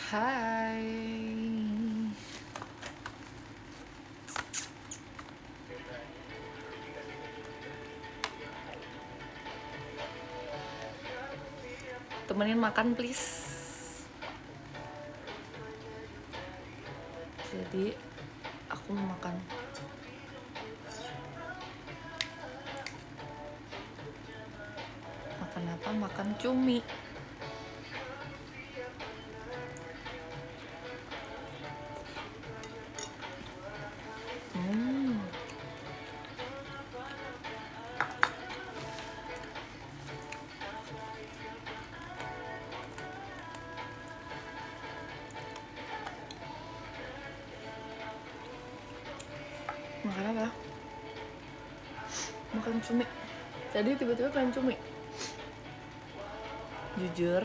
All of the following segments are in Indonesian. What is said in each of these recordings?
Hai. Temenin makan please. Jadi aku mau makan. Makan apa? Makan cumi. Makan apa? Makan cumi. Jadi tiba-tiba pengen cumi. Jujur.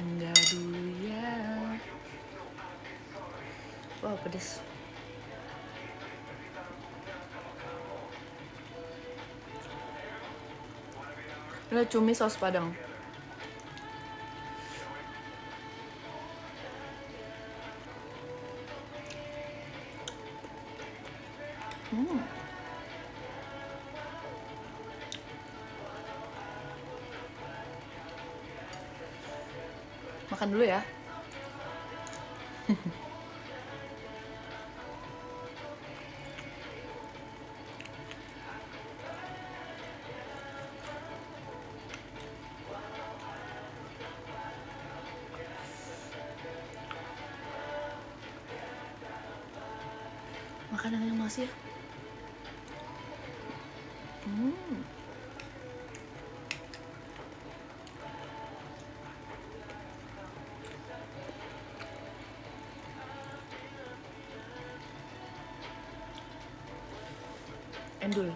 Enggak dulu ya. Wah, pedes. Ini cumi saus padang. Makan dulu ya. Makanan yang masih ya. Endul.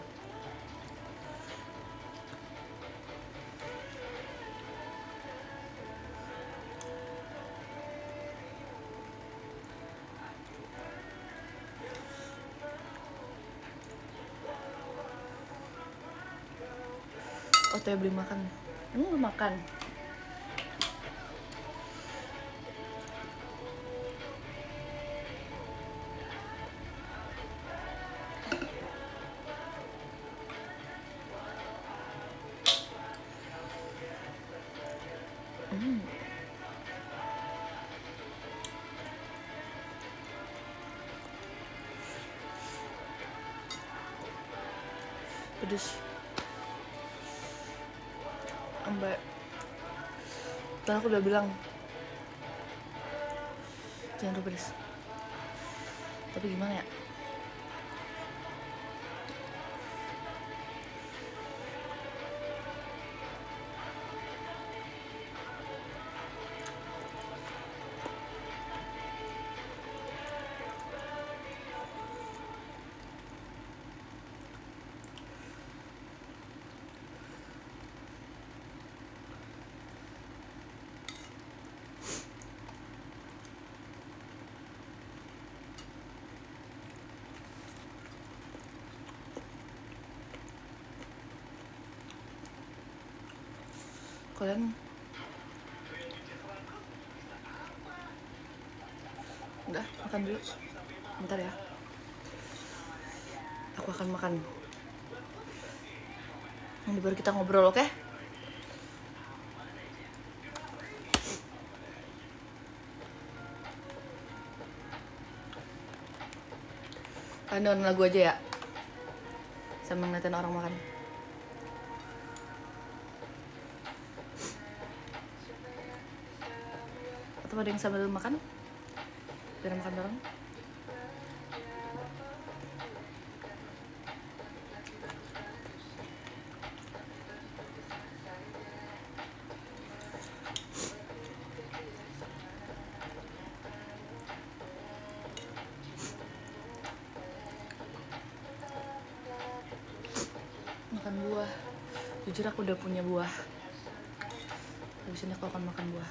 Beli makan. Belum makan. Pedes. Sampai tadi aku udah bilang jangan terlalu pedes. Tapi gimana ya? Kalian udah makan dulu. Bentar ya. Aku akan makan. Nanti baru kita ngobrol, oke? Kalian dengerin lagu aja ya. Sambil ngeliatin orang makan. Atau ada yang sambil makan? Biar makan bareng. buah. Jujur aku udah punya buah. Habis ini aku akan makan buah.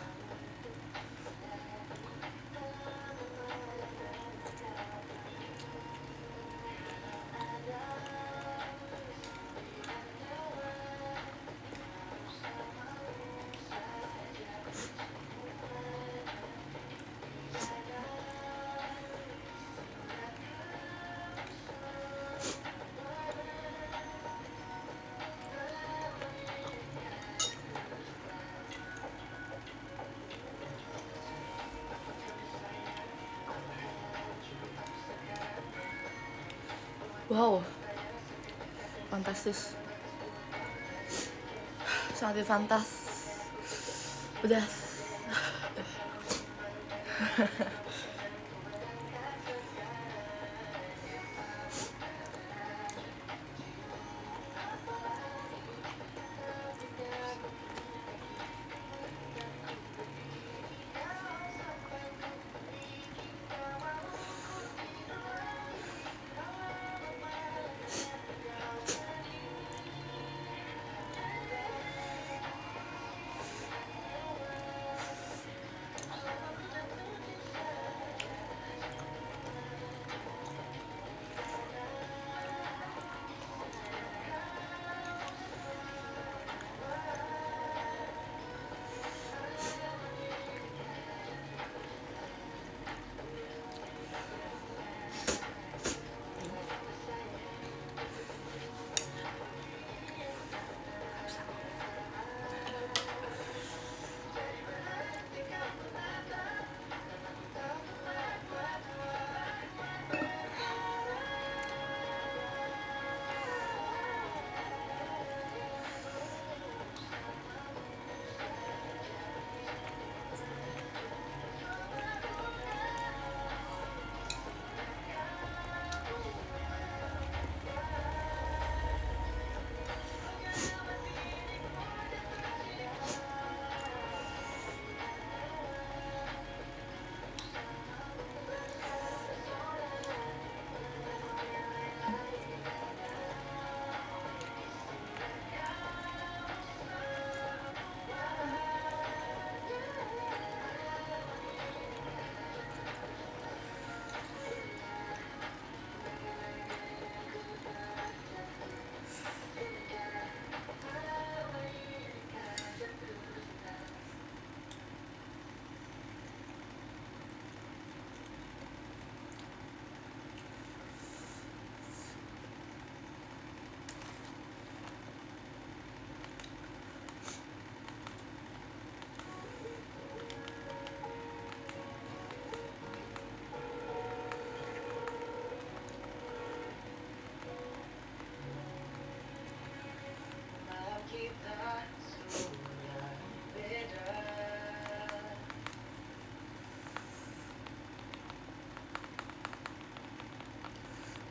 Wow, fantastis, sangat fantas, pedas.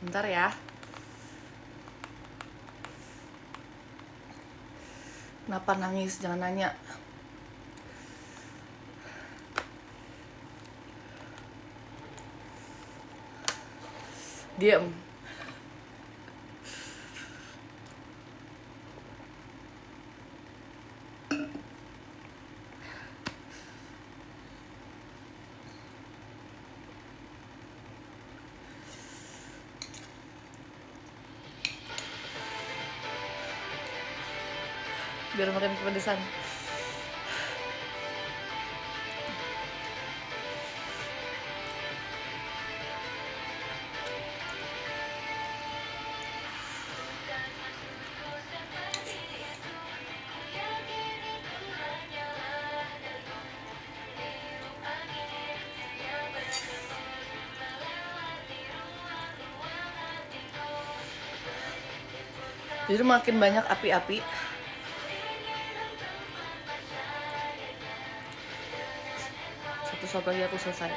Bentar ya. Kenapa nangis? Jangan nanya. Diam. Biar makin kepedesan. Jadi makin banyak api-api. Satu sop lagi aku selesai.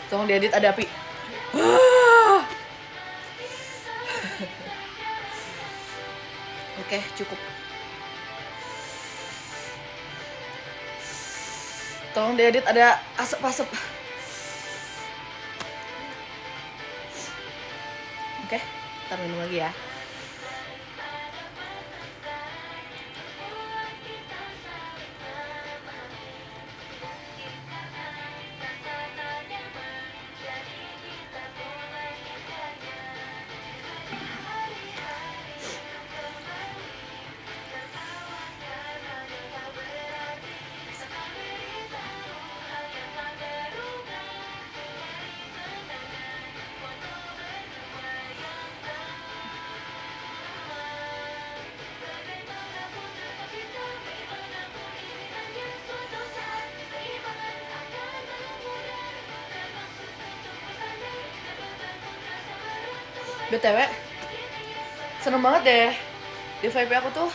Tolong diedit ada api. Oke, cukup. Tolong diedit ada asap-asap. Oke, ntar minum lagi ya. BTW, seneng banget deh. Di VP aku tuh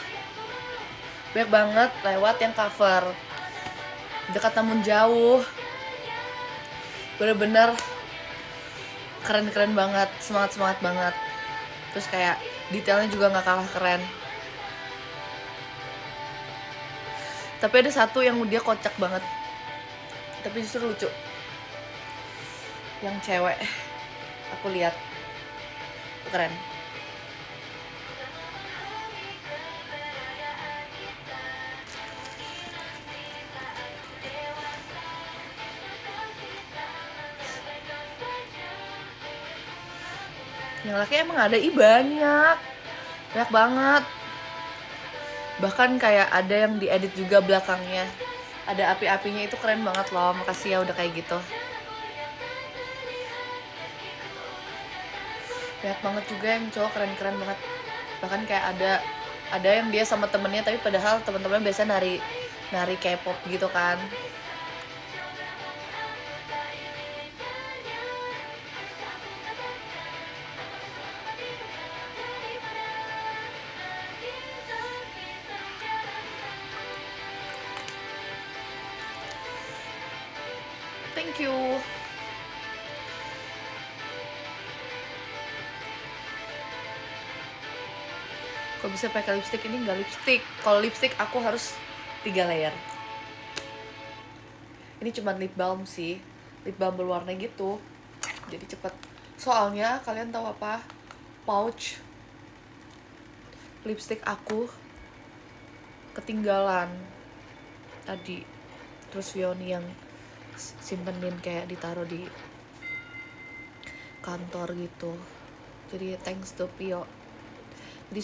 banyak banget lewat yang cover Dekat Namun Jauh. Bener-bener keren-keren banget, semangat-semangat banget. Terus kayak detailnya juga gak kalah keren. Tapi ada satu yang dia kocak banget, tapi justru lucu. Yang cewek, aku lihat keren. Yang laki emang ada banyak banget. Bahkan kayak ada yang diedit juga belakangnya, ada api-apinya, itu keren banget loh. Makasih ya udah kayak gitu. Banyak banget juga yang cowok keren-keren banget. Bahkan kayak ada yang dia sama temennya, tapi padahal teman-temannya biasa nari K-pop gitu kan. Thank you. Kok bisa pakai lipstick? Ini nggak lipstick. Kalau lipstick aku harus 3 layer. Ini cuma lip balm sih, lip balm berwarna gitu, jadi cepet. Soalnya kalian tahu apa? Pouch lipstick aku ketinggalan tadi. Terus Vioni yang simpenin kayak ditaruh di kantor gitu. Jadi thanks to Pio. Jadi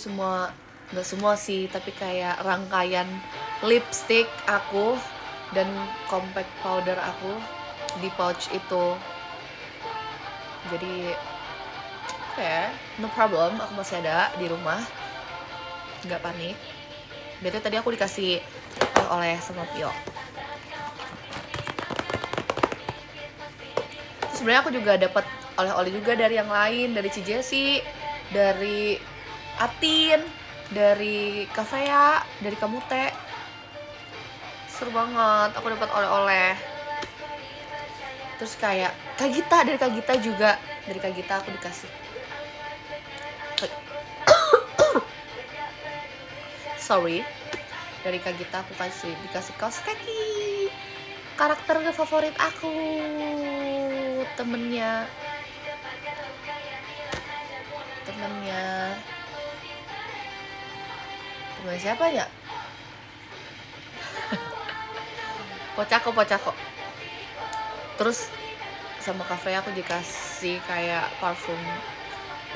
nggak semua sih, tapi kayak rangkaian lipstick aku dan compact powder aku di pouch itu. Jadi no problem, aku masih ada di rumah, nggak panik. Berarti tadi aku dikasih oleh sama Pio. Sebenarnya aku juga dapat oleh-oleh juga dari yang lain, dari Cijesi, dari Atin, dari Kafea, dari Kamute. Seru banget, aku dapat oleh-oleh. Terus kayak Kak Gita, dari Kak Gita juga, dari Kak Gita aku dikasih. Sorry, dari Kak Gita aku dikasih kaos kaki karakter favorit aku, temennya siapa ya? Pochako. Terus sama Cafe aku dikasih kayak parfum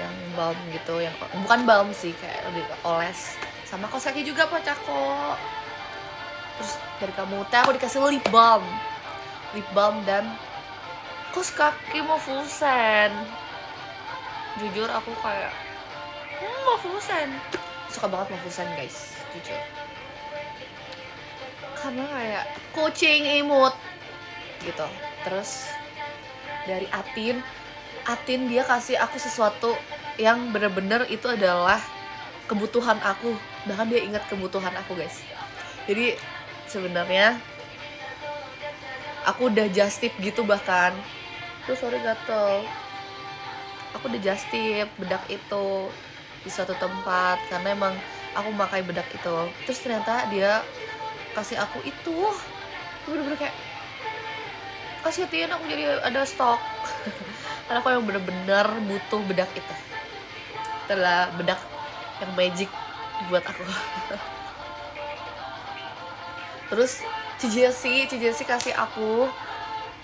yang balm gitu, yang bukan balm sih, kayak lebih oles. Sama kaos kaki juga Pochako. Terus dari kamu aku dikasih lip balm dan kaos kaki Mofusén. Jujur aku kayak Mofusén, suka banget Mofusén guys, jujur. Karena kayak kucing imut gitu. Terus dari Atin dia kasih aku sesuatu yang bener-bener itu adalah kebutuhan aku. Bahkan dia ingat kebutuhan aku guys. Jadi sebenarnya Aku udah just tip gitu bahkan. Tuh sorry gatel. Aku udah just tip bedak itu di suatu tempat karena emang aku memakai bedak itu. Terus ternyata dia kasih aku itu. Bener-bener kayak kasih hati aku jadi ada stok. Karena aku yang bener-bener butuh bedak itu. Itulah bedak yang magic buat aku. Terus CJC kasih aku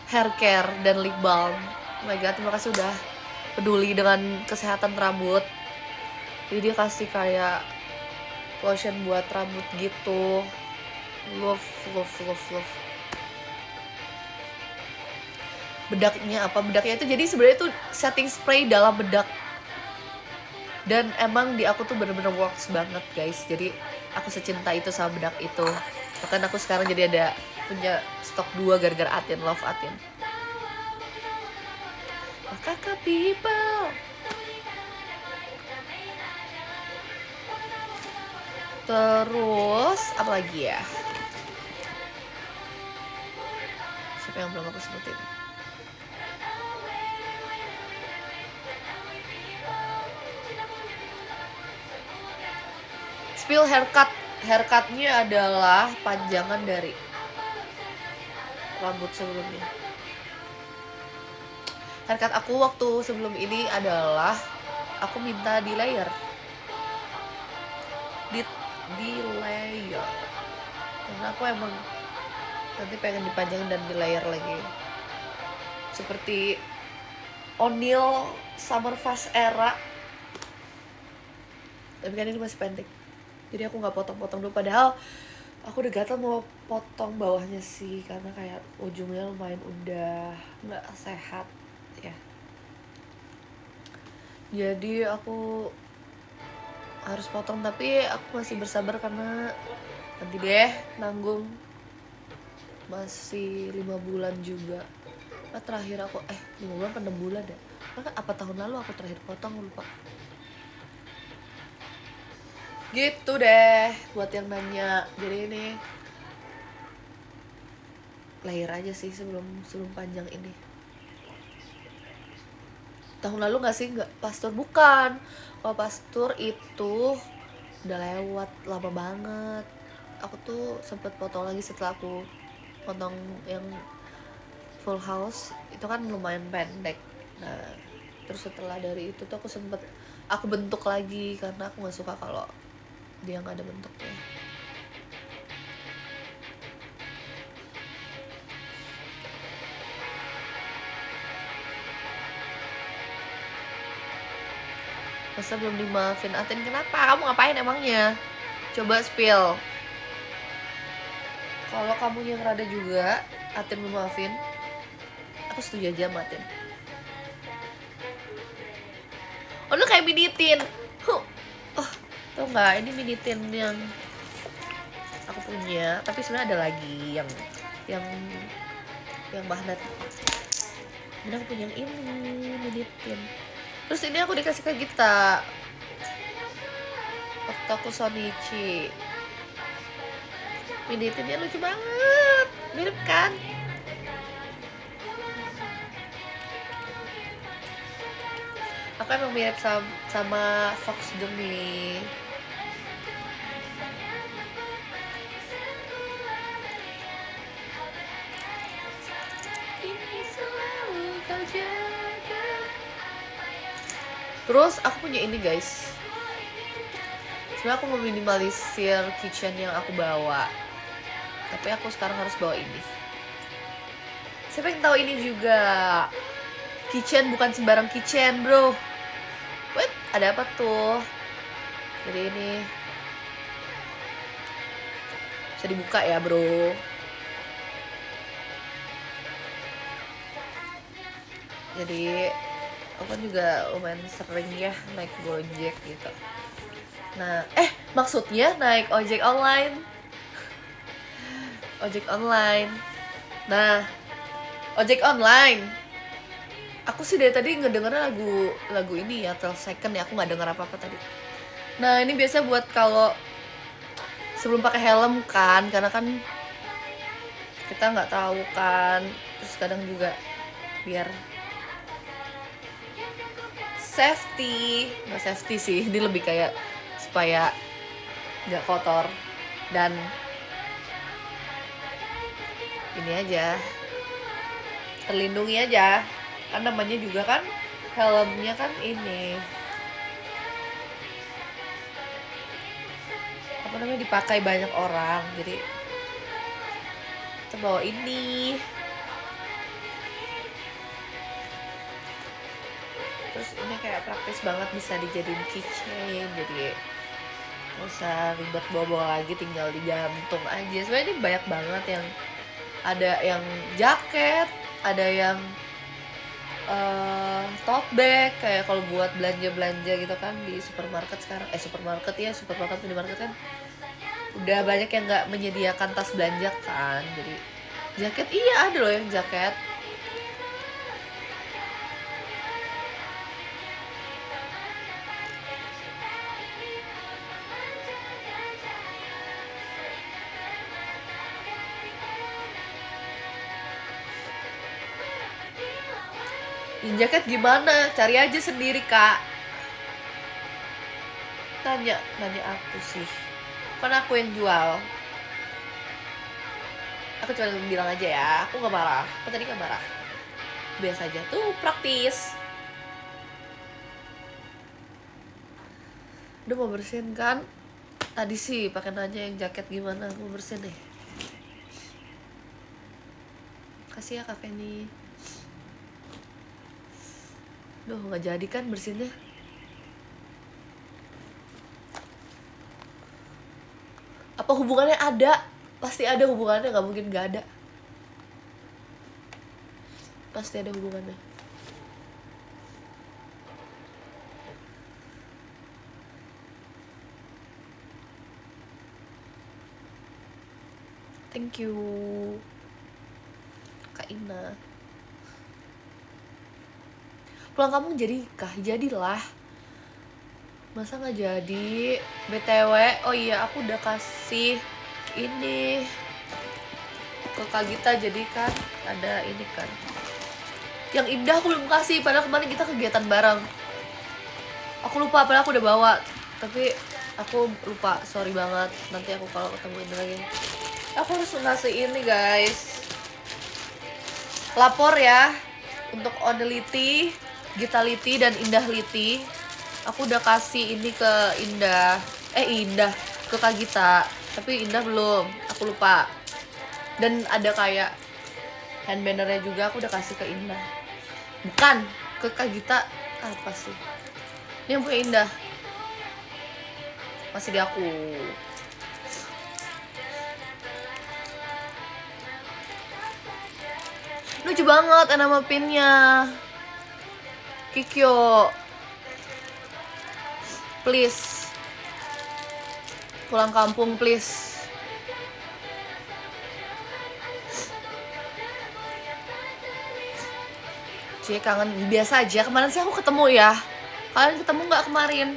hair care dan lip balm. Oh my god, terima kasih udah peduli dengan kesehatan rambut. Jadi dia kasih kayak lotion buat rambut gitu. Love. Bedaknya apa? Bedaknya itu jadi sebenarnya itu setting spray dalam bedak. Dan emang di aku tuh bener-bener works banget guys. Jadi aku secinta itu sama bedak itu. Bahkan aku sekarang jadi ada punya stok 2 gara-gara Atin, love Atin. Kakak people. Terus apa lagi ya? Siapa yang belum aku sebutin? Spill haircut. Haircutnya adalah panjangan dari rambut sebelumnya. Haircut aku waktu sebelum ini adalah aku minta di layer. Di layer. Karena aku emang nanti pengen dipanjangin dan di layer lagi. Seperti O'Neil Summer Fast era. Tapi kan ini masih pendek. Jadi aku nggak potong-potong dulu, padahal aku udah gatel mau potong bawahnya sih karena kayak ujungnya lumayan udah nggak sehat ya. Jadi aku harus potong, tapi aku masih bersabar karena nanti deh nanggung masih 5 bulan juga. Nah, terakhir aku 5 bulan atau 6 bulan deh. Apa tahun lalu aku terakhir potong, lupa. Gitu deh buat yang nanya. Jadi ini layer aja sih sebelum panjang ini. Tahun lalu nggak sih? Nggak, pastur bukan. Kalau pastur itu udah lewat lama banget. Aku tuh sempet potong lagi setelah aku potong yang full house. Itu kan lumayan pendek. Nah terus setelah dari itu tuh aku bentuk lagi karena aku nggak suka kalau dia nggak ada bentuknya. Masa belum dimaafin Atin? Kenapa? Kamu ngapain emangnya? Coba spill. Kalau kamu yang rada juga Atin belum maafin, aku setuju aja sama Atin. Oh lu kayak minitin. Tau nggak, ini minitin yang aku punya, tapi sebenarnya ada lagi yang magnet. Ini aku punya yang ini minitin. Terus ini aku dikasih ke Gita waktu aku Sonichi. Minitinnya lucu banget, mirip kan? Aku emang mirip sama Fox Demi. Terus aku punya ini guys. Sebenarnya aku mau minimalisir kitchen yang aku bawa, tapi aku sekarang harus bawa ini. Siapa yang tahu ini juga? Kitchen bukan sembarang kitchen bro. Wait, ada apa tuh? Jadi ini bisa dibuka ya bro. Jadi aku kan juga lumayan sering ya naik Gojek gitu. Nah, maksudnya naik ojek online. Ojek online. Nah, ojek online. Aku sih dari tadi ngedengerin lagu ini ya, 12 Second ya. Aku nggak denger apa-apa tadi. Nah, ini biasa buat kalau sebelum pakai helm kan, karena kan kita nggak tahu kan. Terus kadang juga biar safety, nggak safety sih, ini lebih kayak supaya nggak kotor dan ini aja, terlindungi aja, kan namanya juga kan helmnya kan ini apa namanya, dipakai banyak orang, jadi kita bawa ini. Terus ini kayak praktis banget, bisa dijadiin keychain, jadi nggak usah ribet bawa-bawa lagi, tinggal digantung aja. Sebenarnya ini banyak banget yang ada yang jaket, ada yang tote bag, kayak kalau buat belanja-belanja gitu kan di supermarket sekarang, supermarket minimarket kan udah banyak yang nggak menyediakan tas belanja kan. Jadi jaket, iya ada loh yang jaket. Jaket gimana? Cari aja sendiri, Kak. Nanya aku sih. Kan aku yang jual. Aku cuma bilang aja ya, aku gak marah. Aku tadi gak marah. Biasa aja tuh, praktis. Udah mau bersihin kan? Tadi sih pakai nanya yang jaket gimana, mau bersihin deh. Kasih ya Kak Feni. Duh, gak jadi kan bersihinnya. Apa hubungannya ada? Pasti ada hubungannya, gak mungkin gak ada. Pasti ada hubungannya. Thank you Kak Ina. Pulang kampung jadi kah? Jadilah. Masa gak jadi? BTW, oh iya aku udah kasih ini ke Kak Gita, jadi kan ada ini kan. Yang indah aku belum kasih, padahal kemarin kita kegiatan bareng. Aku lupa, padahal aku udah bawa. Tapi aku lupa, sorry banget. Nanti aku kalau ketemu ini lagi. Aku harus ngasih ini guys. Lapor ya untuk Oneliti, Gitaliti, dan Indahliti. Aku udah kasih ini ke Indah ke Kak Gita, tapi Indah belum, aku lupa. Dan ada kayak hand bannernya juga, aku udah kasih ke Indah, bukan ke Kak Gita. Apa sih ini yang punya Indah, masih di aku. Lucu banget nama pinnya. Kikyo, please pulang kampung please. Cie, kangen. Biasa aja, kemarin sih aku ketemu ya. Kalian ketemu nggak kemarin?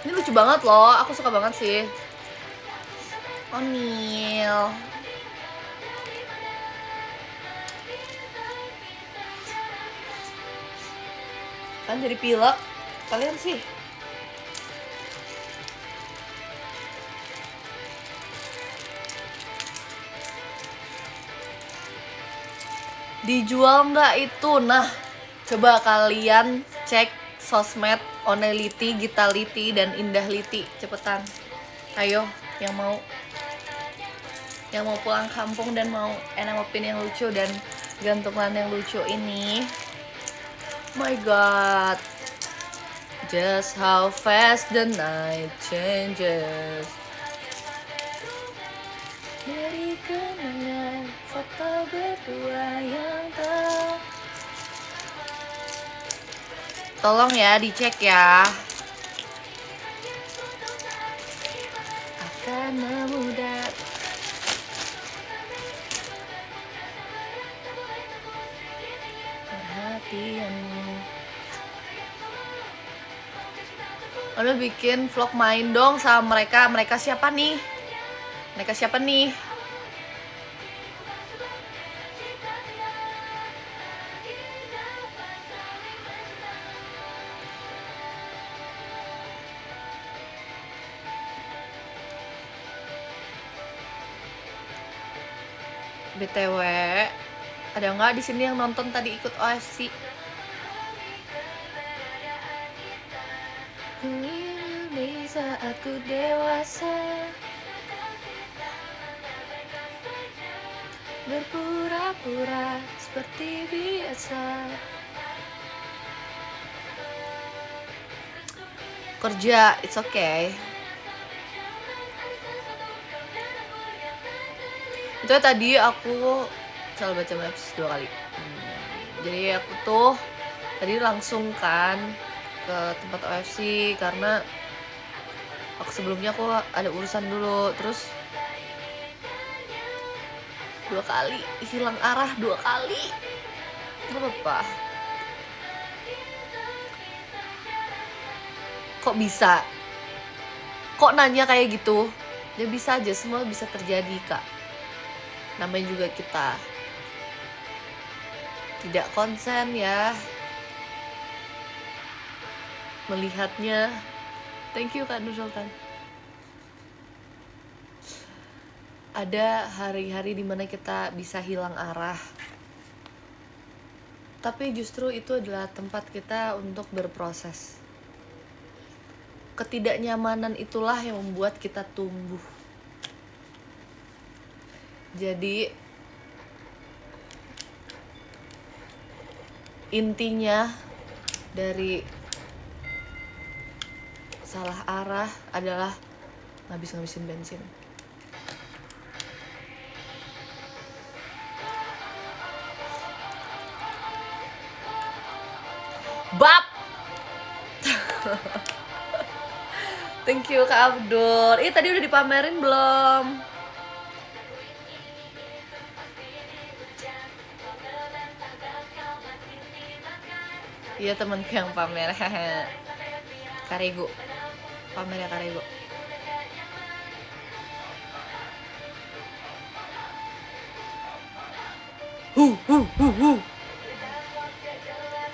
Ini lucu banget loh, aku suka banget sih. Onil. Kan jadi pilek kalian sih. Dijual nggak itu? Nah, coba kalian cek sosmed Oneliti, Gitaliti, dan Indahliti, cepetan. Ayo, yang mau pulang kampung dan mau enam pin yang lucu dan gantungan yang lucu ini. My God, just how fast the night changes. Dari kenangan foto berdua yang tak. Tolong ya dicek ya. Akan memudah perhatianmu. Anda bikin vlog main dong sama mereka. Mereka siapa nih? Mereka siapa nih? BTW, ada nggak di sini yang nonton tadi ikut OFC? Di saat ku dewasa, berpura-pura seperti biasa. Kerja, it's okay. Itu tadi aku selalu baca maps 2 kali. Jadi aku tuh tadi langsung kan ke tempat OFC karena aku sebelumnya aku ada urusan dulu, terus 2 kali hilang arah, 2 kali. Gak apa-apa. Kok bisa? Kok nanya kayak gitu? Ya bisa aja, semua bisa terjadi, Kak. Namanya juga kita tidak konsen ya melihatnya. Thank you Kak Nur Sultan. Ada hari-hari dimana kita bisa hilang arah, tapi justru itu adalah tempat kita untuk berproses. Ketidaknyamanan itulah yang membuat kita tumbuh. Jadi intinya dari salah arah adalah ngabisin bensin. Bab. Thank you Kak Abdur. Tadi udah dipamerin belum? Iya temenku yang pamer. Karego. Pamernya Karego.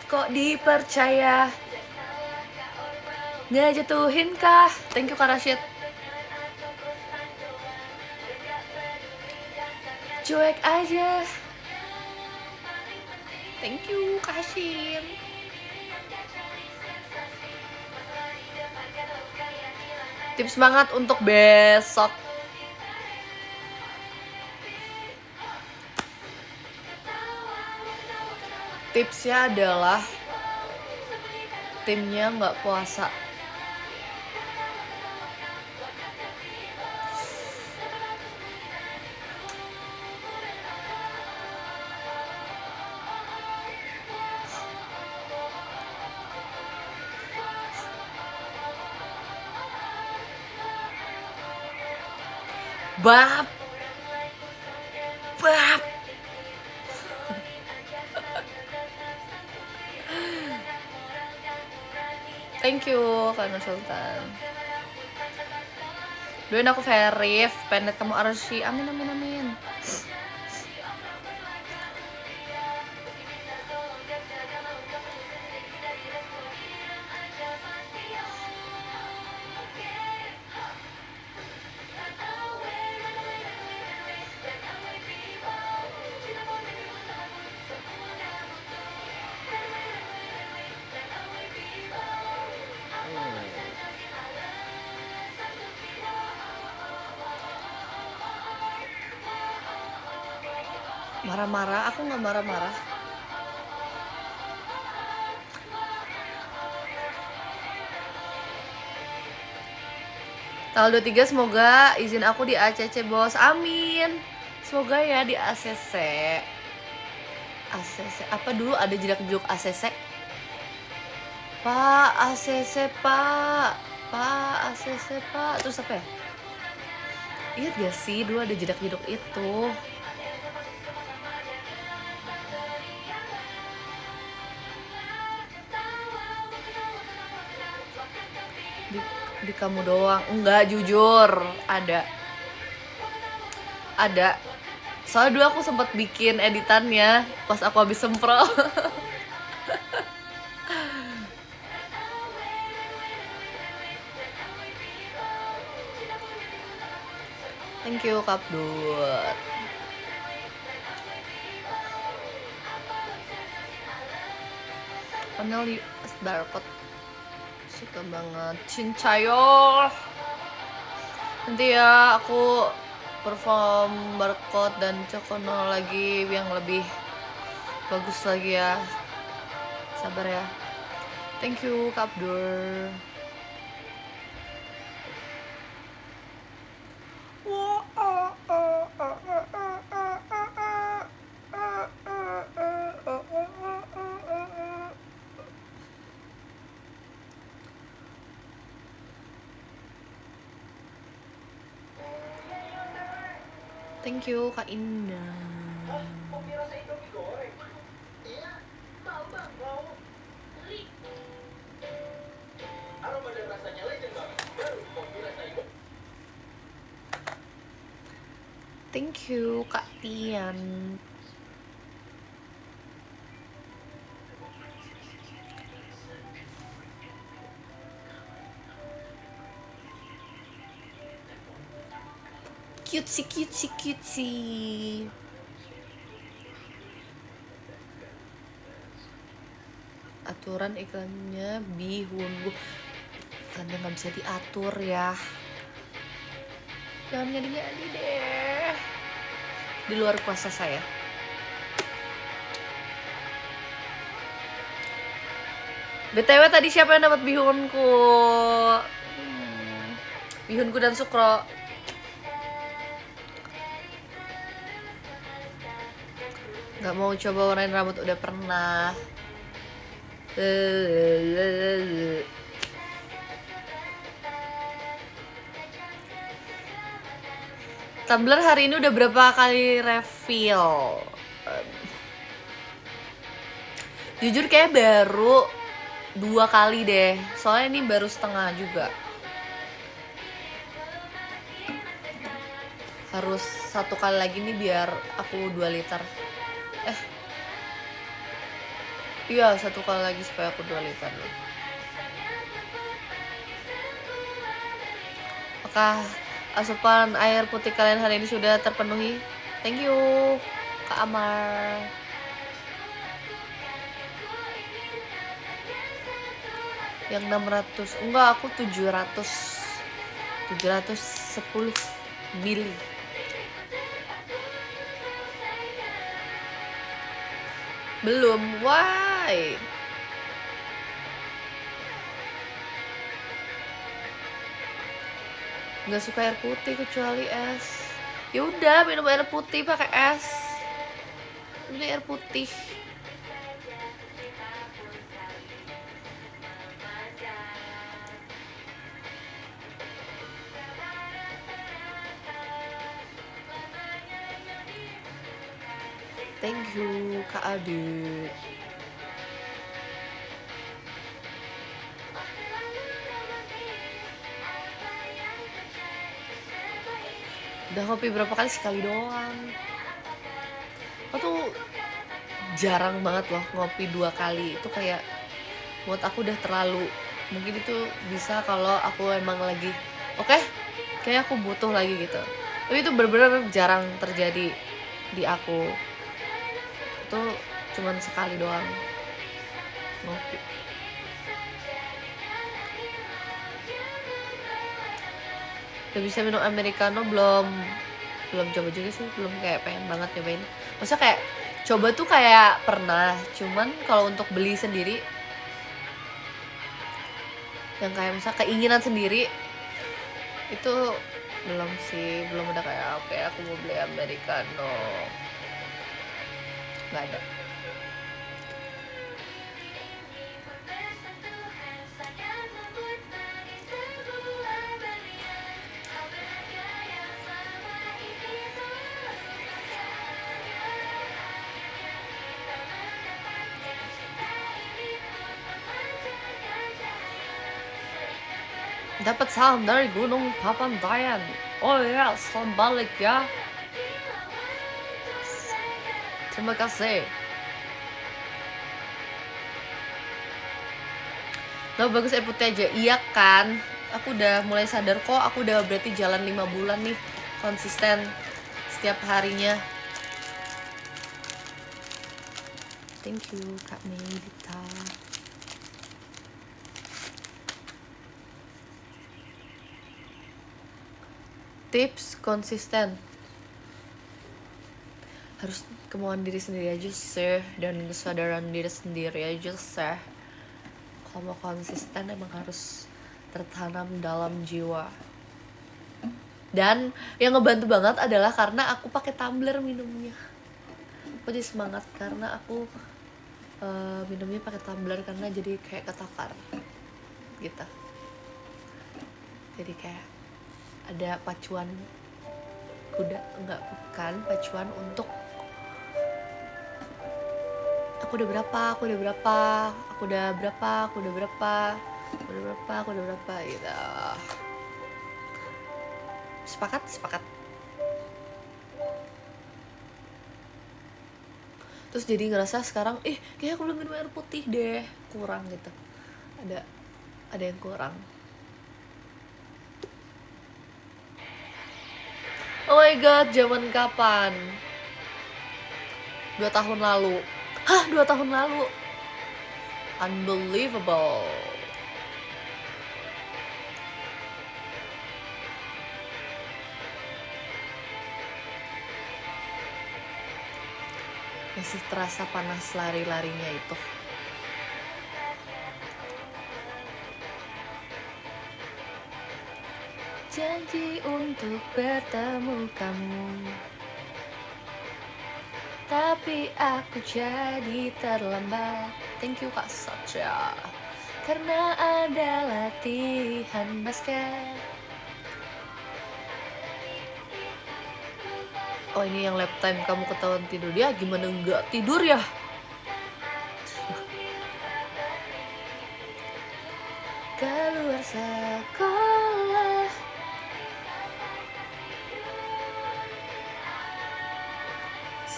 Kok dipercaya? Nggak jatuhin kah? Thank you Kak Rashid. Cuek aja. Thank you Kak Hashim. Tips semangat untuk besok. Tipsnya adalah timnya nggak puasa. Bab. Thank you Kak Nur Sultan. Doain aku Verif, pendet kamu Arsy. Amin amin amin. Marah-marah? Aku nggak marah-marah. Tanggal 23 semoga izin aku di ACC bos. Amin. Semoga ya di ACC. ACC apa dulu ada jedak-jeduk ACC? Pak ACC Pak. Pak ACC Pak. Terus apa ya? Ingat gak sih dulu ada jedak-jeduk itu? Di Di kamu doang. Enggak, jujur ada. Soalnya dulu aku sempat bikin editannya pas aku habis semprot. Thank you Kak Abdul. Panel US barcode suka banget. Cincayo. Nanti ya aku perform barcode dan cokono lagi yang lebih bagus lagi ya. Sabar ya. Thank you Kak Abdul. Thank you Kak Indah. Thank you Kak Tian. Cutesy. Aturan iklannya bihun karena nggak bisa diatur ya. Jangan jadi deh. Di luar kuasa saya. BTW tadi siapa yang dapat bihunku? Bihunku dan Sukro. Gak mau coba warnain rambut, udah pernah. Tumblr hari ini udah berapa kali refill? Jujur kayak baru 2 kali deh. Soalnya ini baru setengah juga. Harus 1 kali lagi nih biar aku 2 liter. Iya, 1 kali lagi supaya aku 2 liter. Apakah asupan air putih kalian hari ini sudah terpenuhi? Thank you Kak Amar. Yang 600, enggak, aku 710 mili. Belum, why? Nggak suka air putih kecuali es. Ya udah, minum air putih pakai es. Ini air putih. Thank you Kak Adit. Udah ngopi berapa kali? Sekali doang. Aku tuh jarang banget loh ngopi 2 kali. Itu kayak menurut aku udah terlalu. Mungkin itu bisa kalau aku emang lagi oke, kayak aku butuh lagi gitu. Tapi itu bener-bener jarang terjadi di aku. Itu cuman sekali doang ngopi. Udah bisa minum americano belum coba juga sih, belum kayak pengen banget nyobain. Maksudnya kayak coba tuh kayak pernah, cuman kalau untuk beli sendiri yang kayak misalnya keinginan sendiri itu belum sih, belum ada kayak oke aku mau beli americano, nggak ada. Dapat salam dari Gunung Papandayan. Oh ya, salam balik ya. Terima kasih. Lo bagus air putih aja. Iya kan? Aku udah mulai sadar kok. Aku udah berarti jalan 5 bulan nih. Konsisten setiap harinya. Thank you Kak Medita. Tips konsisten. Harus kemauan diri sendiri aja sih. Dan kesadaran diri sendiri aja sih. Kalau mau konsisten emang harus tertanam dalam jiwa. Dan yang ngebantu banget adalah karena aku pakai tumbler minumnya. Aku jadi semangat karena aku minumnya pakai tumbler karena jadi kayak ketakar gitu. Jadi kayak ada pacuan kuda, enggak, bukan pacuan untuk aku udah berapa gitu. Sepakat. Terus jadi ngerasa sekarang kayak aku belum minum air putih deh, kurang gitu. Ada yang kurang. Oh my god, zaman kapan? 2 tahun lalu. Hah, 2 tahun lalu? Unbelievable. Masih terasa panas lari-larinya itu. Janji untuk bertemu kamu, tapi aku jadi terlambat. Thank you Kak Satya. Karena ada latihan basket. Oh ini yang lap time kamu ketahuan tidur. Ya gimana enggak tidur ya? Keluar sekolah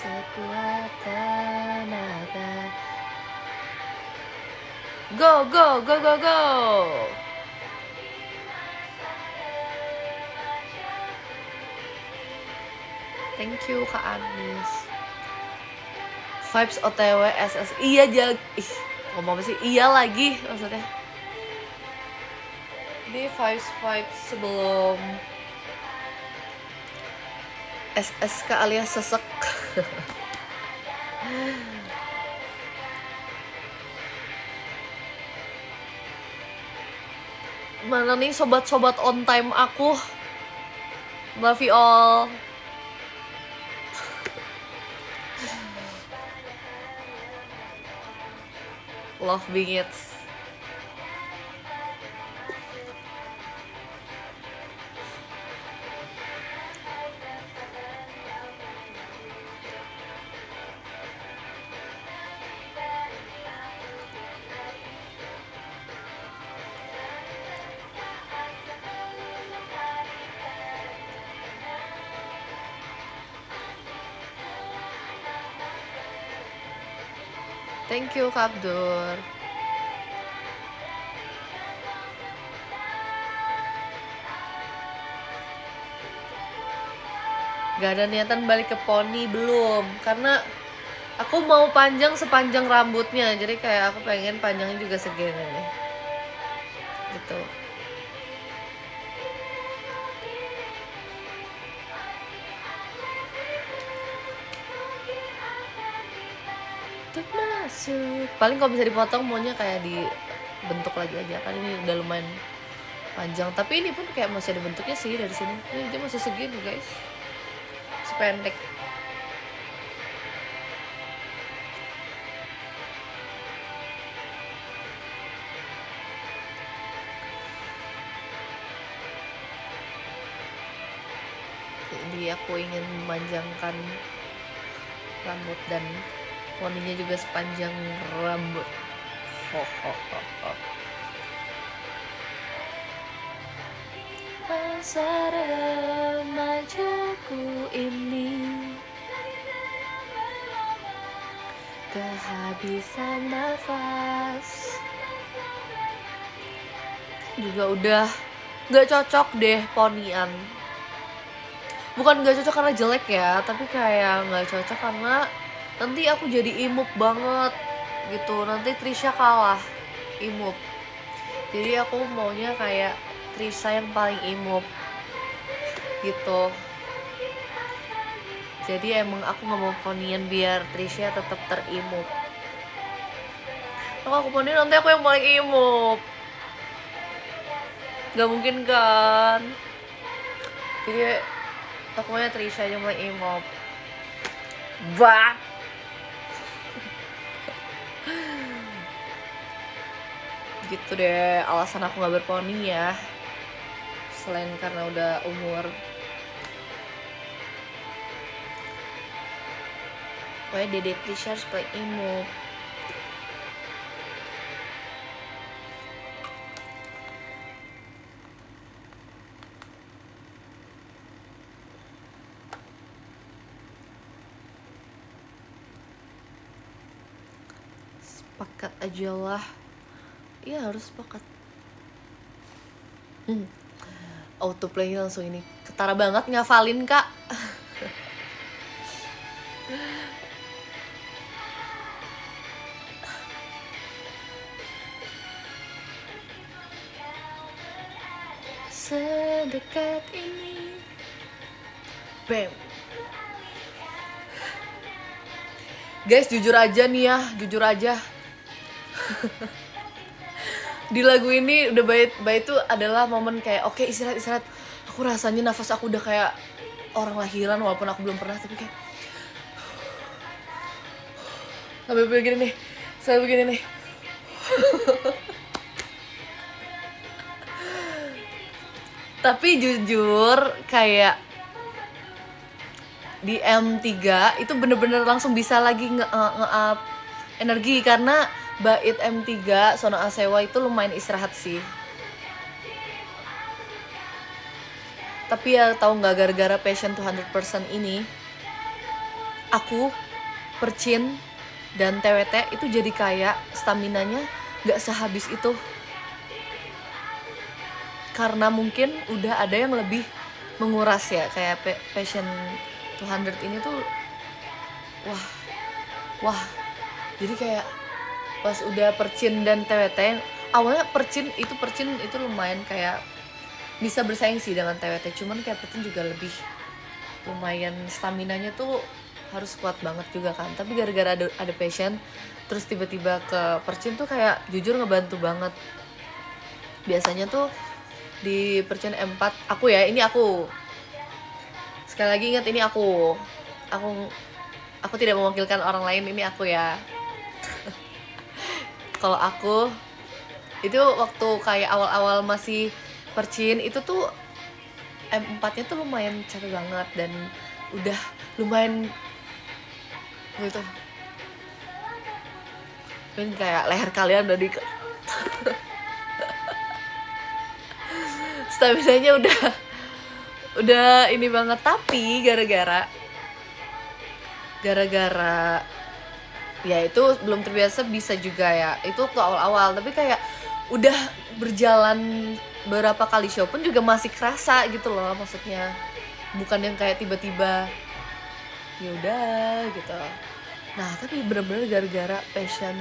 sekuat tenaga. Go. Thank you Kak Anis. Vibes OTW SS. Iya ngomong apa sih? Iya lagi maksudnya. Ini vibes sebelum SSK alias sesek. Mana nih sobat-sobat on time aku? Love you all. Love being it. Thank you Kak Abdur. Gak ada niatan balik ke poni belum, karena aku mau panjang sepanjang rambutnya, jadi kayak aku pengen panjangnya juga segini nih, gitu. Untuk masuk. Paling kalau bisa dipotong maunya kayak dibentuk lagi aja, kan ini udah lumayan panjang, tapi ini pun kayak masih ada bentuknya sih dari sini. Ini dia masih segini guys, sependek. Jadi aku ingin memanjangkan rambut dan poninya juga sepanjang rambut. masa remajaku ini kehabisan nafas. Juga udah gak cocok deh ponian. Bukan gak cocok karena jelek ya, tapi kayak gak cocok karena nanti aku jadi imut banget gitu. Nanti Trisha kalah imut. Jadi aku maunya kayak Trisha yang paling imut gitu. Jadi emang aku gak mau ponian biar Trisha tetap terimut. Kalau aku ponian nanti aku yang paling imut. Gak mungkin kan. Jadi aku maunya Trisha yang paling imut. Bah. Gitu deh alasan aku gak berponi ya. Selain karena udah umur. Pokoknya Dede Trisha harus paling imut. Sepakat aja lah. Iya harus sepakat. Autoplay langsung ini ketara banget ngafalin kak. Sedekat ini bam. Guys jujur aja nih ya, jujur aja. Di lagu ini udah bait itu adalah momen kayak oke, istirahat. Aku rasanya nafas aku udah kayak orang lahiran walaupun aku belum pernah, tapi kayak sampai begini nih. Tapi jujur kayak di M3 itu bener-bener langsung bisa lagi nge-up energi karena bait M3 Sona Asewa itu lumayan istirahat sih. Tapi ya tahu nggak, gara-gara Passion 200% ini aku, Percin, dan TWT itu jadi kayak staminanya nggak sehabis itu. Karena mungkin udah ada yang lebih menguras ya, kayak Passion 200 ini tuh wah. Jadi kayak pas udah Percin dan TWT, awalnya Percin itu lumayan kayak bisa bersaing sih dengan TWT, cuman kayak Percin juga lebih lumayan staminanya tuh harus kuat banget juga kan. Tapi gara-gara ada Passion terus tiba-tiba ke Percin tuh kayak jujur ngebantu banget. Biasanya tuh di Percin M4 aku ya, ini aku sekali lagi ingat, ini aku tidak mewakilkan orang lain, ini aku ya. Kalau aku itu waktu kayak awal-awal masih Percin itu tuh M4-nya tuh lumayan capek banget dan udah lumayan gitu. Mungkin kayak leher kalian udah di staminanya udah ini banget. Tapi gara-gara ya itu belum terbiasa bisa juga ya, itu waktu awal-awal. Tapi kayak udah berjalan beberapa kali show pun juga masih kerasa gitu loh, maksudnya bukan yang kayak tiba-tiba ya udah gitu. Nah tapi bener-bener gara-gara Passion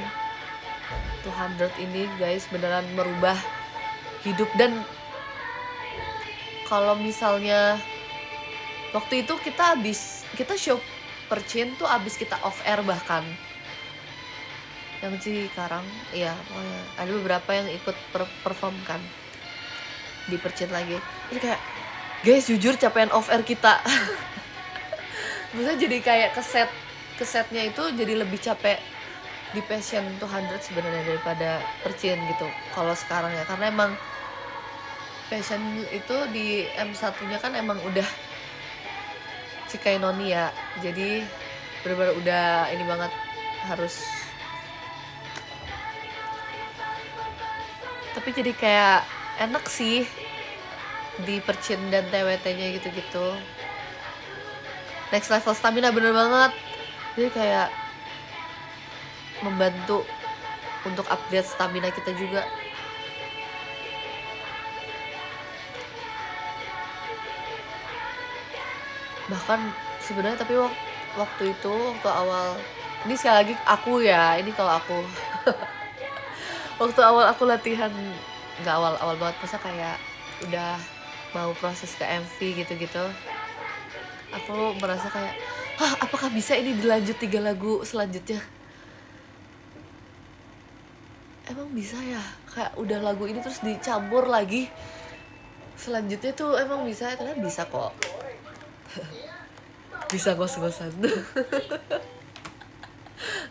200 ini guys beneran merubah hidup. Dan kalau misalnya waktu itu kita show Percin tuh abis kita off air, bahkan yang Cikarang ya, pokoknya ada beberapa yang ikut perform kan di Percin lagi. Jadi kayak guys jujur capean off air kita. Maksudnya jadi kayak kesetnya itu jadi lebih capek di Passion 200 sebenarnya daripada Percin gitu kalau sekarang ya, karena emang Passion itu di M1-nya kan emang udah Cikainoni ya, jadi bener-bener udah ini banget, harus. Tapi jadi kayak enak sih di perchin dan TWT-nya gitu-gitu. Next level stamina bener banget. Jadi kayak membantu untuk upgrade stamina kita juga. Bahkan sebenarnya tapi waktu itu, waktu awal, ini sekali lagi aku ya, ini kalau aku waktu awal aku latihan, nggak awal banget, masa kayak udah mau proses ke MV gitu-gitu, aku merasa kayak, apakah bisa ini dilanjut 3 lagu selanjutnya? Emang bisa ya? Kayak udah lagu ini terus dicampur lagi selanjutnya tuh emang bisa? Ternyata bisa kok. Bisa ngos-ngosan.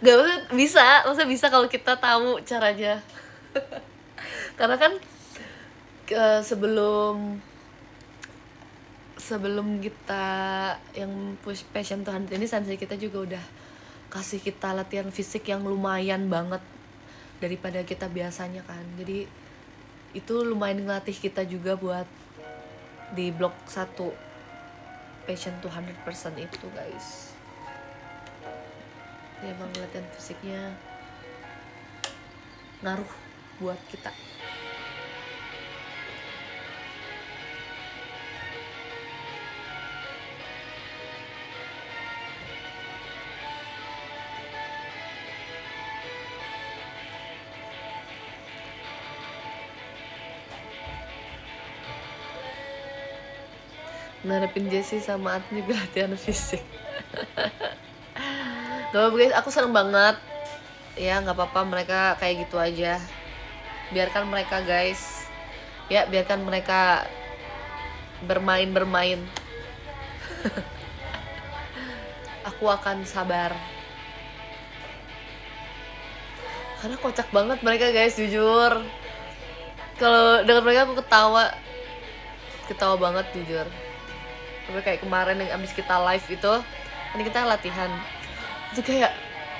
Gak maksudnya bisa kalau kita tahu caranya. Karena kan sebelum kita yang push passion to 100 ini, sensei kita juga udah kasih kita latihan fisik yang lumayan banget daripada kita biasanya kan. Jadi itu lumayan ngelatih kita juga buat di blok 1 passion to 100% itu guys. Ya, emang latihan fisiknya ngaruh buat kita. Ngarepin Jessie sama Atmi juga latihan fisik. Gak apa-apa guys, aku seneng banget. Ya gak apa-apa mereka kayak gitu aja. Biarkan mereka guys. Ya biarkan mereka bermain. Aku akan sabar. Karena kocak banget mereka guys, jujur. Kalau dengan mereka aku ketawa banget jujur. Sampai kayak kemarin yang abis kita live itu, ini kita latihan, itu kayak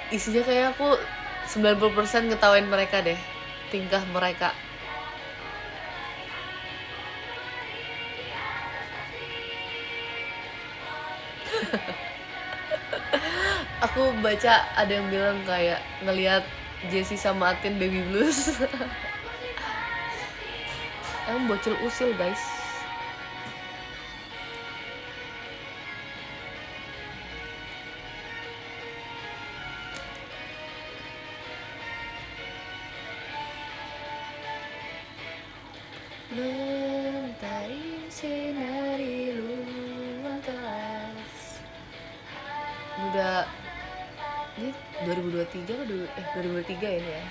isinya kayak aku 90% ngetawain mereka deh, tingkah mereka. Aku baca ada yang bilang kayak ngelihat Jessie sama Atin baby blues. Emang bocil usil guys. Mentari sinari luar kelas. Udah ini 2023 atau 2023 ini ya.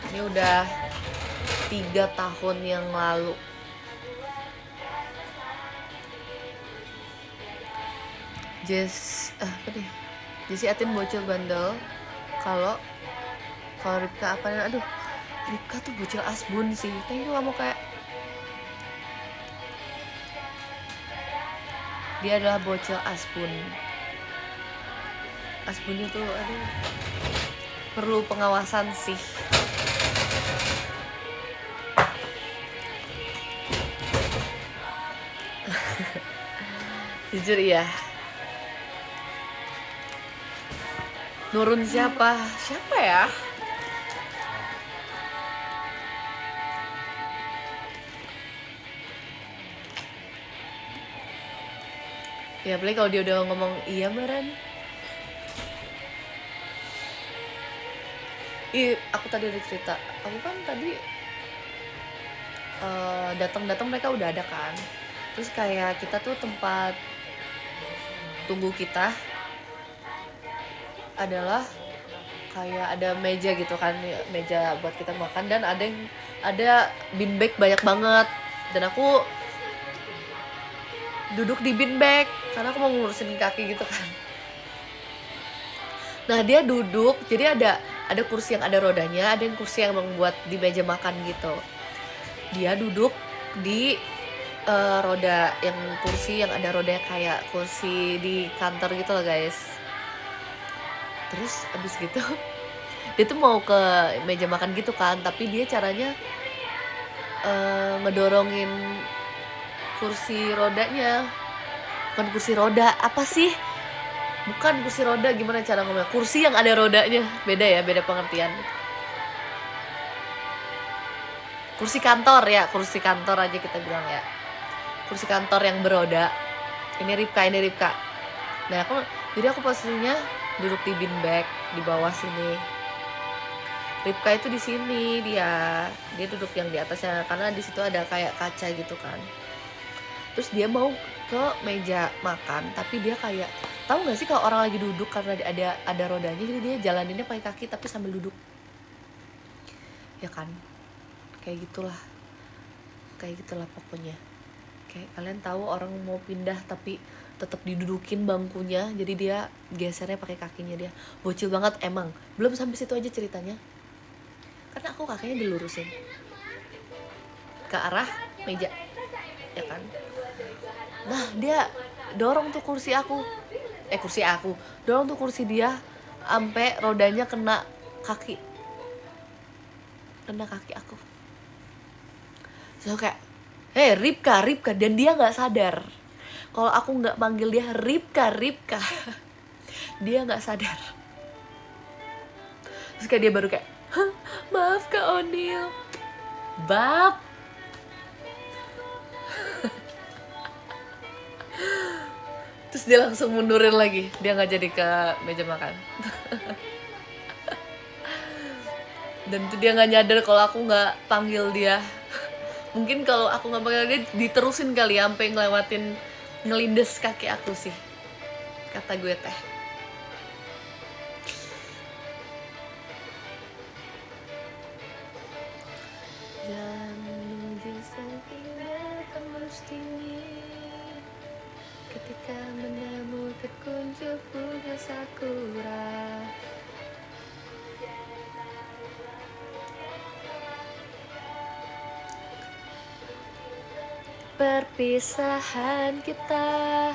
Ini udah 3 tahun yang lalu. Jessie Atin bocil bandel. Kalau Ripka apa nih? Aduh, Ripka tuh bocil asbun sih. Thank you kamu kayak. Dia adalah bocil asbun. Asbunnya tuh aduh perlu pengawasan sih. Jujur ya. Nurun siapa ya? Ya apalagi kalau dia udah ngomong iya Maran. Aku tadi udah cerita, aku kan tadi datang mereka udah ada kan. Terus kayak kita tuh tempat tunggu kita adalah kayak ada meja gitu kan, meja buat kita makan, dan ada bin bag banyak banget, dan aku duduk di bin bag karena aku mau ngurusin kaki gitu kan. Nah dia duduk, jadi ada kursi yang ada rodanya, ada yang kursi yang membuat di meja makan gitu. Dia duduk di roda, yang kursi yang ada rodanya kayak kursi di kantor gitu loh guys. Terus abis gitu dia tuh mau ke meja makan gitu kan, tapi dia caranya ngedorongin kursi rodanya. Bukan kursi roda, apa sih? Bukan kursi roda, gimana cara ngomongnya? Kursi yang ada rodanya. Beda ya, beda pengertian. Kursi kantor ya, kursi kantor aja kita bilang ya. Kursi kantor yang beroda. Ini Ripka. Nah, jadi aku posisinya duduk di beanbag di bawah sini. Ripka itu di sini, dia duduk yang di atasnya karena di situ ada kayak kaca gitu kan. Terus dia mau ke meja makan, tapi dia kayak, tahu nggak sih kalau orang lagi duduk karena ada rodanya, jadi dia jalaninnya pakai kaki tapi sambil duduk, ya kan? Kayak gitulah pokoknya. Kayak kalian tahu orang mau pindah tapi tetap didudukin bangkunya, jadi dia gesernya pakai kakinya. Dia bocil banget emang. Belum sampai situ aja ceritanya, karena aku kakinya dilurusin ke arah meja, ya kan? Nah, dia dorong tuh kursi aku, dorong tuh kursi dia sampai rodanya kena kaki aku. So kayak, hey Ripka, dan dia nggak sadar kalau aku nggak manggil dia Ripka. Dia nggak sadar. Terus kayak dia baru kayak, maaf Kak Onil, bab. Terus dia langsung mundurin lagi, dia nggak jadi ke meja makan. Dan itu dia nggak nyadar kalau aku nggak panggil dia. Mungkin kalau aku nggak panggil dia, diterusin kali ya sampai ngelindes kaki aku sih, kata gue teh. Jangan menuju sehingga tembus dingin ketika menemukan kuncup bunga sakura. Perpisahan kita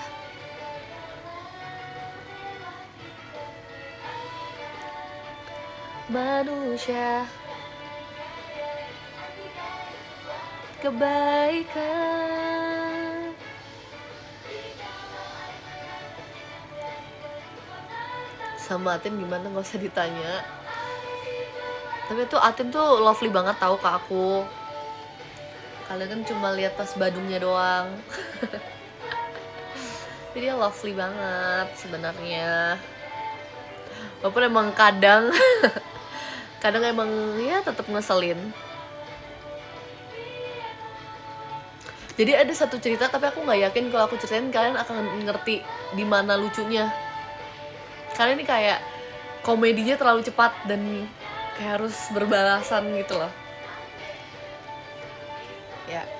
manusia kebaikan. Sama Atin gimana gak usah ditanya. Tapi tuh Atin tuh lovely banget tahu ke aku. Kalian kan cuma lihat pas Badungnya doang. Jadi dia lovely banget sebenarnya. Walaupun emang kadang emang ya tetap ngeselin. Jadi ada satu cerita tapi aku nggak yakin kalau aku ceritain kalian akan ngerti di mana lucunya. Karena ini kayak komedinya terlalu cepat dan kayak harus berbalasan gitu loh.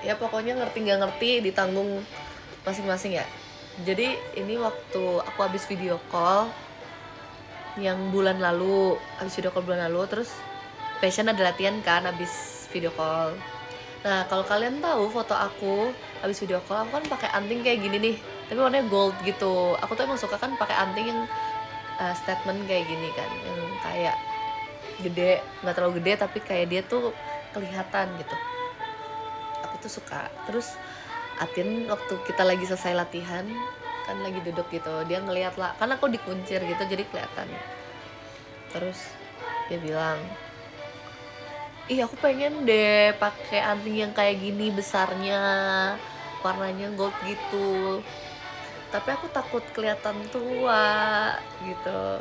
Ya pokoknya ngerti nggak ngerti ditanggung masing-masing ya. Jadi ini waktu aku habis video call yang bulan lalu, terus Passion ada latihan kan habis video call. Nah kalau kalian tahu foto aku habis video call, aku kan pakai anting kayak gini nih, tapi warnanya gold gitu. Aku tuh emang suka kan pakai anting yang statement kayak gini kan, yang kayak gede, nggak terlalu gede tapi kayak dia tuh kelihatan gitu. Aku tuh suka. Terus Atin waktu kita lagi selesai latihan kan lagi duduk gitu, dia ngeliat lah, kan aku dikuncir gitu jadi kelihatan. Terus dia bilang, ih aku pengen deh pakai anting yang kayak gini besarnya, warnanya gold gitu, tapi aku takut kelihatan tua gitu.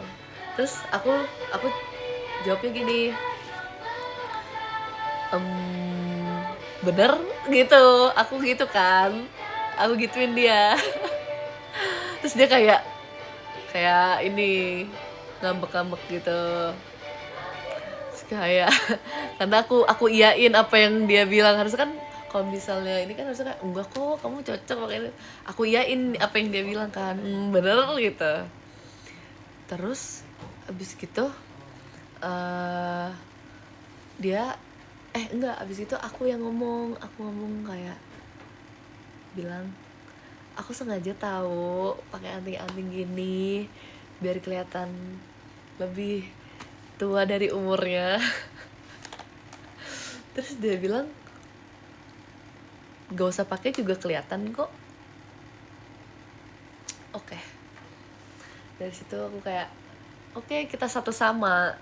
Terus aku jawabnya gini, bener gitu, aku gitu kan, aku gituin dia. Terus dia kayak ini ngambek-ngambek gitu. Terus kayak karena aku iyain apa yang dia bilang. Harusnya kan kalau misalnya ini kan harusnya kayak, enggak kok kamu cocok pakai ini. Aku iyain apa yang dia bilang kan, bener gitu. Terus abis gitu dia abis itu aku ngomong kayak bilang, aku sengaja tahu pakai anting-anting gini biar kelihatan lebih tua dari umurnya. Terus dia bilang, gak usah pakai juga kelihatan kok. Oke. Dari situ aku kayak oke, kita satu sama.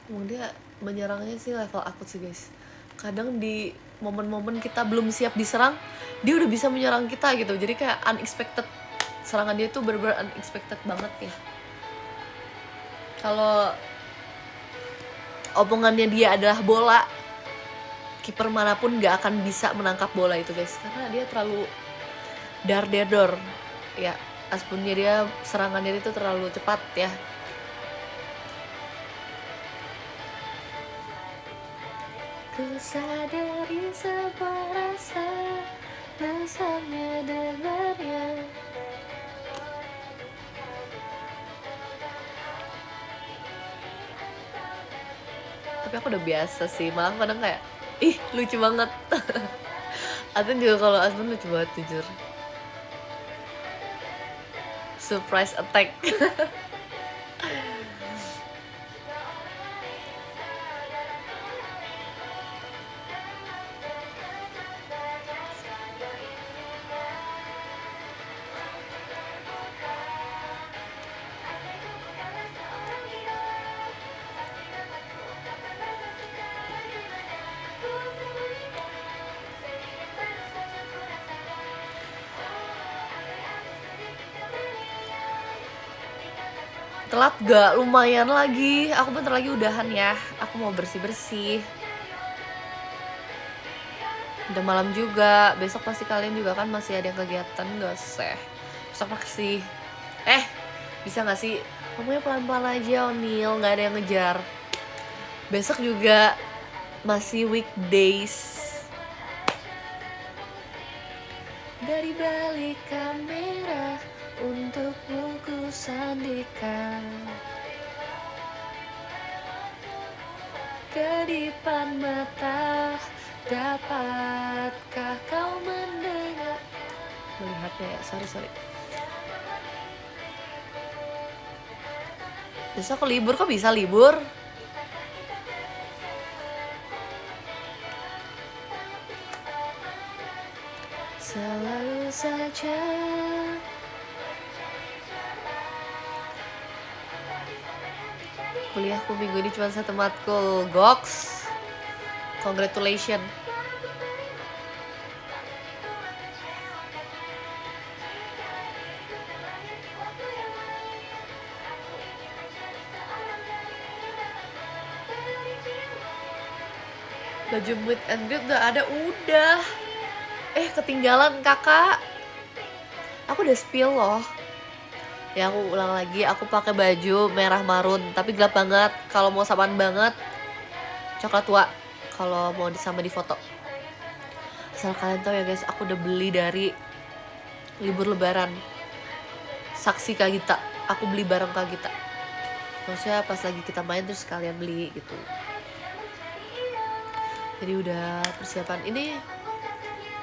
Emang dia menyerangnya sih level akut sih guys. Kadang di momen-momen kita belum siap diserang, dia udah bisa menyerang kita gitu. Jadi kayak unexpected. Serangan dia tuh bener-bener unexpected banget ya. Kalau omongannya dia adalah bola, kiper manapun gak akan bisa menangkap bola itu guys, karena dia terlalu dar-der-dor ya. Aspunnya dia, serangannya itu terlalu cepat ya. Ku sadari sebuah rasa besarnya debarnya. Tapi aku udah biasa sih, malah kadang kayak ih lucu banget. Atun juga kalau Asbun lucu banget jujur. Surprise attack. Telat gak? Lumayan lagi. Aku bentar lagi udahan ya. Aku mau bersih-bersih. Udah malam juga. Besok pasti kalian juga kan masih ada yang kegiatan gak sih? Besok pasti. Bisa gak sih? Ngomongnya pelan-pelan aja O'Neil, gak ada yang ngejar. Besok juga masih weekdays. Dari balik kamera untuk buku sandikan, kedipan mata, dapatkah kau mendengar? Melihatnya ya, sorry. Besok libur, kok bisa libur? Selalu saja kuliahku minggu ini cuma 1 matkul. Goks, congratulations. Baju meet and greet udah ada, udah. Ketinggalan kakak. Aku udah spill loh. Ya aku ulang lagi, aku pakai baju merah marun tapi gelap banget. Kalau mau sapaan banget coklat tua, kalau mau sama di foto. Asal kalian tahu ya guys, aku udah beli dari libur lebaran. Saksi Kak Gita, aku beli bareng Kak Gita. Maksudnya pas lagi kita main terus kalian beli gitu. Jadi udah persiapan. Ini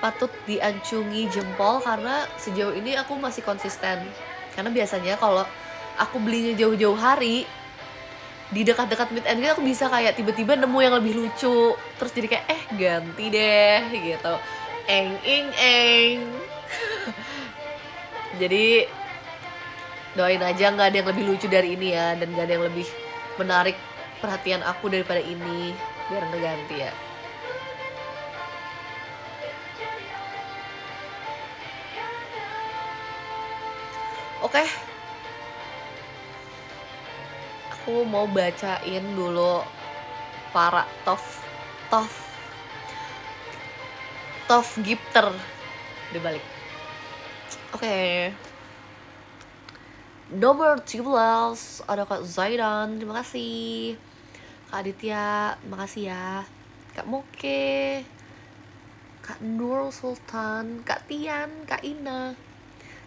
patut diacungi jempol karena sejauh ini aku masih konsisten. Karena biasanya kalau aku belinya jauh-jauh hari, di dekat-dekat meet and greet aku bisa kayak tiba-tiba nemu yang lebih lucu, terus jadi kayak ganti deh gitu. Eng. Jadi doain aja nggak ada yang lebih lucu dari ini ya, dan nggak ada yang lebih menarik perhatian aku daripada ini, biar nggak ganti ya. Oke. Aku mau bacain dulu para tough gifter dibalik. Oke. Nomor 13 ada Kak Zaidan, terima kasih. Kak Aditya, terima kasih ya. Kak Moke, Kak Nur Sultan, Kak Tian, Kak Ina,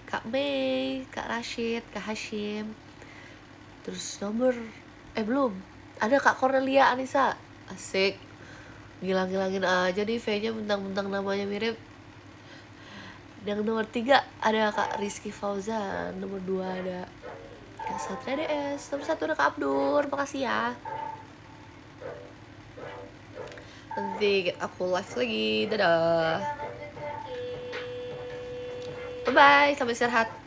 Kak Mei, Kak Rashid, Kak Hashim. Terus nomor belum ada Kak Cornelia Anissa. Asik, ngilang-ngilangin aja nih V-nya, mentang-mentang namanya mirip. Yang nomor 3 ada Kak Rizky Fauzan. Nomor 2 ada Kak Satria DS. Nomor 1 ada Kak Abdur, makasih ya. Nanti aku live lagi. Dadah. Bye bye, sampai istirahat.